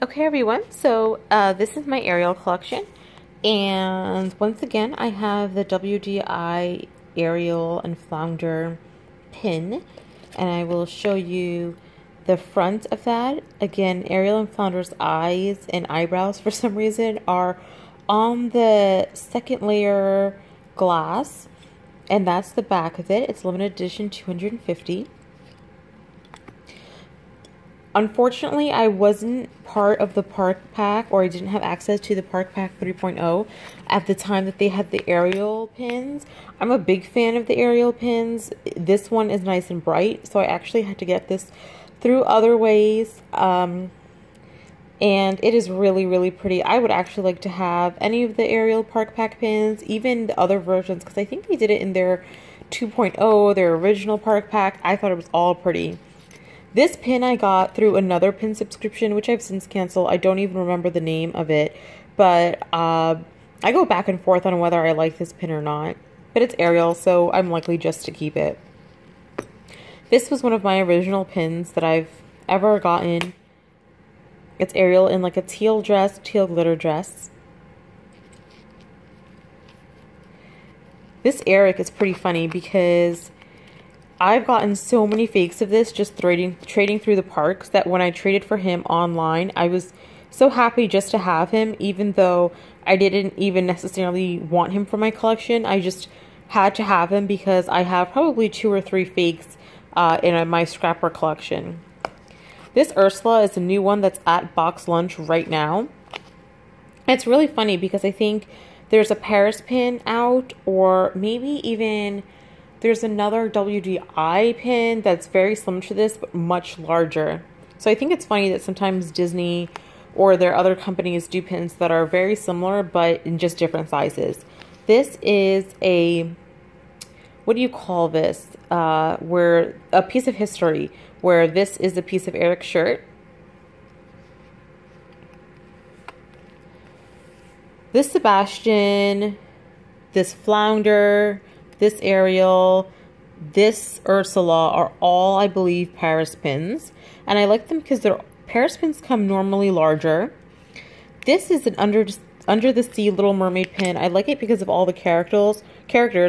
Okay everyone, so this is my Ariel collection, and once again I have the WDI Ariel and Flounder pin, and I will show you the front of that. Again, Ariel and Flounder's eyes and eyebrows for some reason are on the second layer glass, and that's the back of it. It's limited edition 250. Unfortunately, I wasn't part of the Park Pack, or I didn't have access to the Park Pack 3.0 at the time that they had the Ariel pins. I'm a big fan of the Ariel pins. This one is nice and bright, so I actually had to get this through other ways. And it is really, really pretty. I would actually like to have any of the Ariel Park Pack pins, even the other versions, because I think they did it in their 2.0, their original Park Pack. I thought it was all pretty. This pin I got through another pin subscription, which I've since canceled. I don't even remember the name of it, but I go back and forth on whether I like this pin or not. But it's Ariel, so I'm likely just to keep it. This was one of my original pins that I've ever gotten. It's Ariel in like a teal dress, teal glitter dress. This Eric is pretty funny because I've gotten so many fakes of this just trading through the parks that when I traded for him online, I was so happy just to have him, even though I didn't even necessarily want him for my collection. I just had to have him because I have probably 2 or 3 fakes in my scrapper collection. This Ursula is a new one that's at Box Lunch right now. It's really funny because I think there's a Paris pin out, or maybe even there's another WDI pin that's very similar to this, but much larger. So I think it's funny that sometimes Disney or their other companies do pins that are very similar, but in just different sizes. This is a, what do you call this? Where a piece of history, where this is a piece of Eric's shirt. This Sebastian, this Flounder, this Ariel, this Ursula are all, I believe, Paris pins. And I like them because their Paris pins come normally larger. This is an Under the Sea Little Mermaid pin. I like it because of all the characters.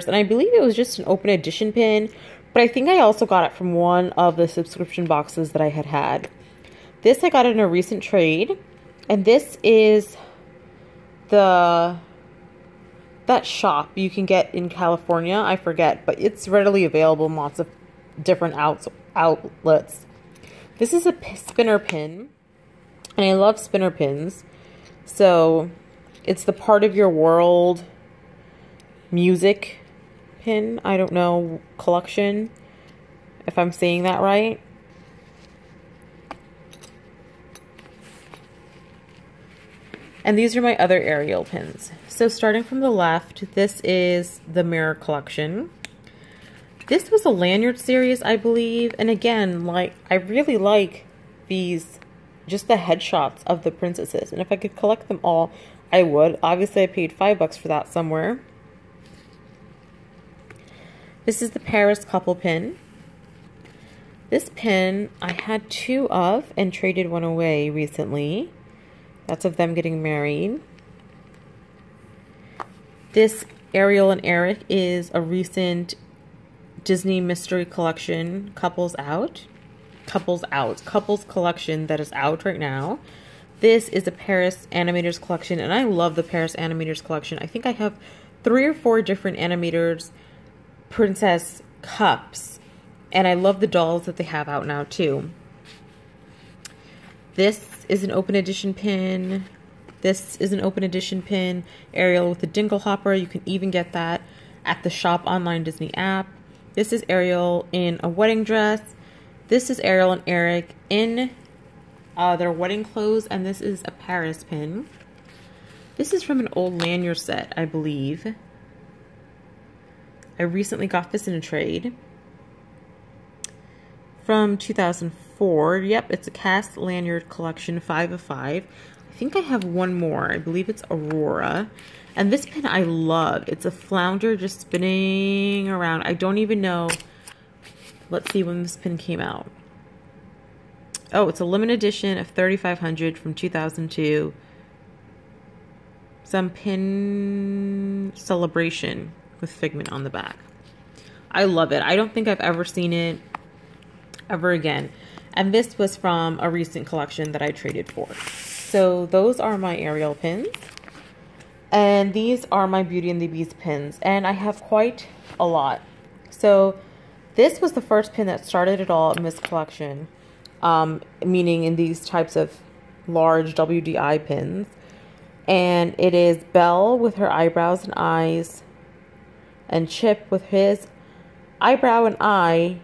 And I believe it was just an open edition pin. But I think I also got it from one of the subscription boxes that I had. This I got in a recent trade. And this is that shop you can get in California, I forget, but it's readily available in lots of different outlets. This is a spinner pin, and I love spinner pins. So it's the Part of Your World music pin, I don't know, collection, if I'm saying that right. And these are my other Ariel pins. So starting from the left, this is the Mirror collection. This was a lanyard series, I believe. And again, like, I really like these, just the headshots of the princesses. And if I could collect them all, I would. Obviously, I paid $5 for that somewhere. This is the Paris couple pin. This pin I had 2 of and traded one away recently. That's of them getting married. This Ariel and Eric is a recent Disney Mystery Collection couples collection that is out right now. This is a Paris Animators collection, and I love the Paris Animators collection. I think I have 3 or 4 different Animators princess cups, and I love the dolls that they have out now too. This is an open edition pin. This is an open edition pin. Ariel with the Dingle Hopper. You can even get that at the Shop Online Disney app. This is Ariel in a wedding dress. This is Ariel and Eric in their wedding clothes. And this is a Paris pin. This is from an old lanyard set, I believe. I recently got this in a trade from 2004. Yep, it's a cast lanyard collection, 5 of 5. I think I have one more. I believe it's Aurora. And this pin I love. It's a flounder just spinning around. I don't even know. Let's see when this pin came out. Oh, it's a limited edition of 3,500 from 2002. Some pin celebration with Figment on the back. I love it. I don't think I've ever seen it ever again. And this was from a recent collection that I traded for. So those are my Ariel pins. And these are my Beauty and the Beast pins. And I have quite a lot. So this was the first pin that started it all in this collection. Meaning in these types of large WDI pins. And it is Belle with her eyebrows and eyes. And Chip with his eyebrow and eye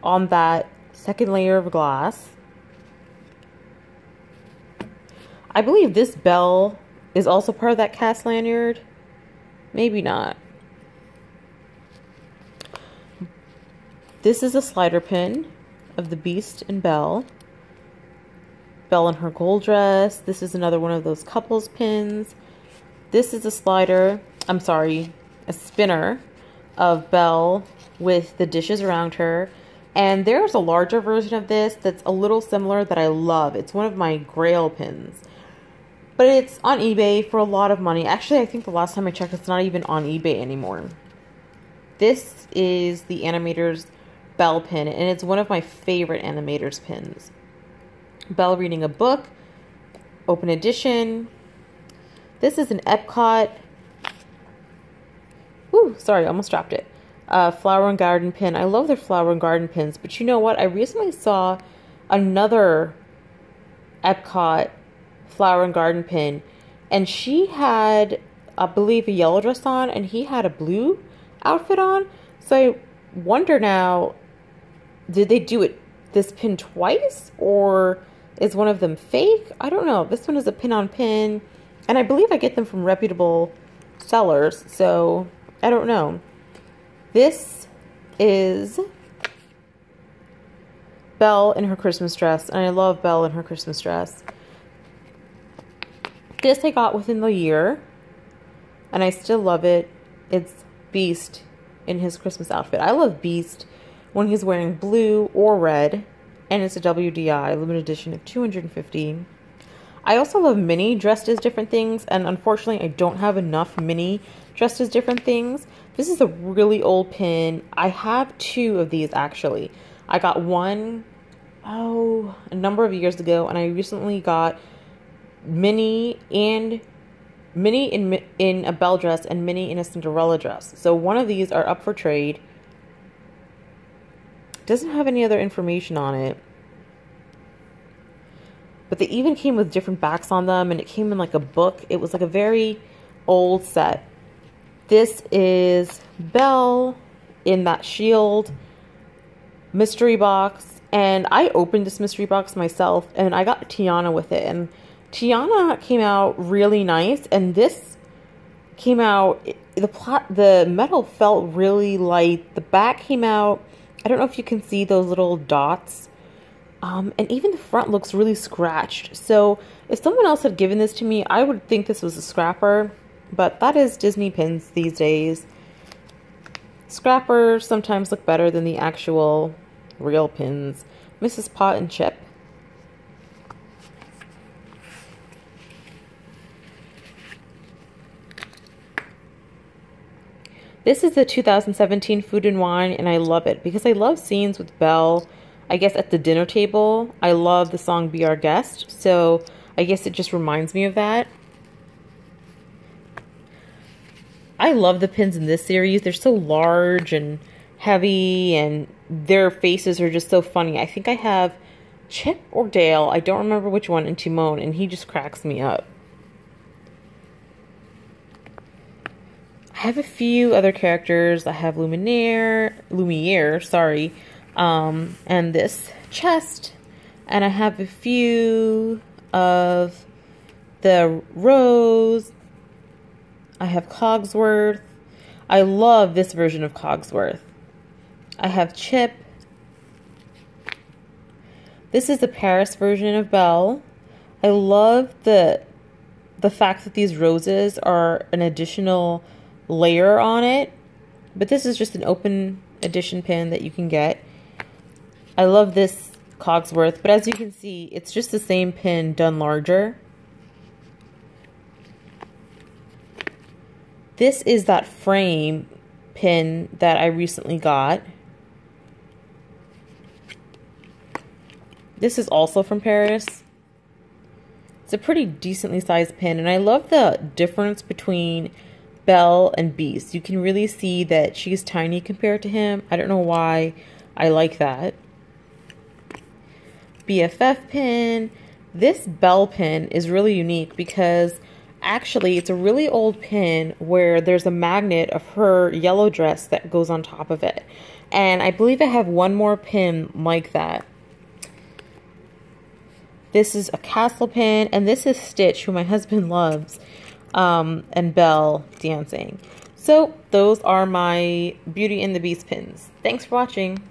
on that second layer of glass. I believe this Belle is also part of that cast lanyard. Maybe not. This is a slider pin of the Beast and Belle. Belle in her gold dress. This is another one of those couples pins. This is a slider, I'm sorry, a spinner of Belle with the dishes around her. And there's a larger version of this that's a little similar that I love. It's one of my Grail pins. But it's on eBay for a lot of money. Actually, I think the last time I checked, it's not even on eBay anymore. This is the Animator's Belle pin, and it's one of my favorite Animator's pins. Belle reading a book, open edition. This is an Epcot. Ooh, sorry, I almost dropped it. Flower and garden pin. I love their flower and garden pins, but you know what? I recently saw another Epcot flower and garden pin, and she had, I believe, a yellow dress on, and he had a blue outfit on. So I wonder now, did they do this pin twice, or is one of them fake? I don't know. This one is a pin on pin, and I believe I get them from reputable sellers, so I don't know. This is Belle in her Christmas dress, and I love Belle in her Christmas dress. This I got within the year, and I still love it. It's Beast in his Christmas outfit. I love Beast when he's wearing blue or red, and it's a WDI limited edition of 250. I also love Minnie dressed as different things, and unfortunately I don't have enough Minnie dressed as different things. This is a really old pin. I have two of these actually. I got one, a number of years ago, and I recently got Minnie in a Belle dress and Minnie in a Cinderella dress. So one of these are up for trade. Doesn't have any other information on it. But they even came with different backs on them, and it came in like a book. It was like a very old set. This is Belle in that shield mystery box. And I opened this mystery box myself, and I got Tiana with it. And Tiana came out really nice, and this came out, the metal felt really light. The back came out, I don't know if you can see those little dots. And even the front looks really scratched. So if someone else had given this to me, I would think this was a scrapper. But that is Disney pins these days. Scrappers sometimes look better than the actual real pins. Mrs. Pot and Chip. This is the 2017 Food and Wine, and I love it because I love scenes with Belle. I guess at the dinner table, I love the song Be Our Guest, so I guess it just reminds me of that. I love the pins in this series. They're so large and heavy, and their faces are just so funny. I think I have Chip or Dale, I don't remember which one, and Timon, and he just cracks me up. I have a few other characters. I have Lumiere, sorry, and this chest, and I have a few of the Rose. I have Cogsworth. I love this version of Cogsworth. I have Chip. This is the Paris version of Belle. I love the fact that these roses are an additional layer on it, but this is just an open edition pin that you can get. I love this Cogsworth, but as you can see, it's just the same pin done larger. This is that frame pin that I recently got. This is also from Paris. It's a pretty decently sized pin, and I love the difference between Belle and Beast. You can really see that she's tiny compared to him. I don't know why I like that. BFF pin. This Belle pin is really unique because actually it's a really old pin where there's a magnet of her yellow dress that goes on top of it. And I believe I have one more pin like that. This is a castle pin, and this is Stitch, who my husband loves, and Belle dancing. So those are my Beauty and the Beast pins. Thanks for watching.